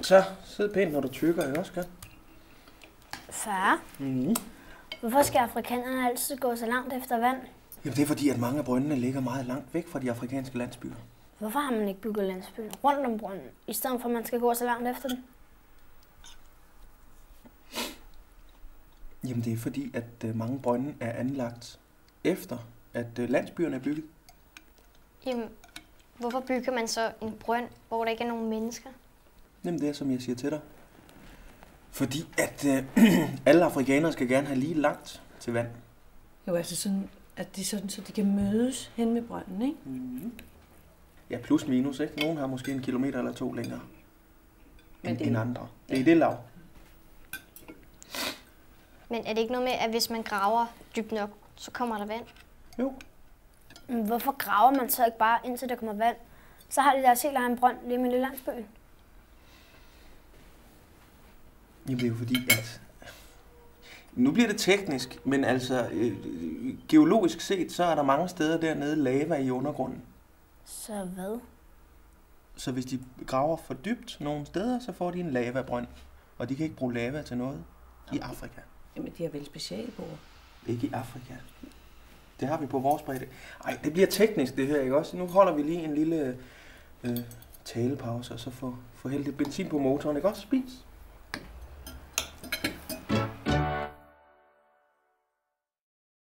Så sid pænt, når du tykker, ikke også, skat? Far, hvorfor skal afrikanerne altid gå så langt efter vand? Jamen det er fordi, at mange af brøndene ligger meget langt væk fra de afrikanske landsbyer. Hvorfor har man ikke bygget landsbyen rundt om brønden, i stedet for at man skal gå så langt efter den? Jamen det er fordi, at mange brønde er anlagt efter, at landsbyerne er bygget. Jamen, hvorfor bygger man så en brønd, hvor der ikke er nogen mennesker? Jamen det er, som jeg siger til dig. Fordi at alle afrikanere skal gerne have lige langt til vand. Jo, altså sådan, at det er sådan, så de kan mødes hen med brønden, ikke? Mm-hmm. Ja, plus minus, ikke? Nogen har måske 1 kilometer eller 2 længere end andre. Det er det lav. Men er det ikke noget med, at hvis man graver dybt nok, så kommer der vand? Jo. Men hvorfor graver man så ikke bare indtil der kommer vand? Så har de deres helt egen brønd lige med landsbyen. Jamen det er jo fordi, at... Nu bliver det teknisk, men altså geologisk set, så er der mange steder dernede lava i undergrunden. Så hvad? Så hvis de graver for dybt nogle steder, så får de en lavabrønd. Og de kan ikke bruge lava til noget i Afrika. Jamen, de har vel specialbord. Ikke i Afrika. Det har vi på vores bredde. Ej, det bliver teknisk det her, ikke også? Nu holder vi lige en lille talepause, og så få hældt lidt benzin på motoren, ikke også? Spis.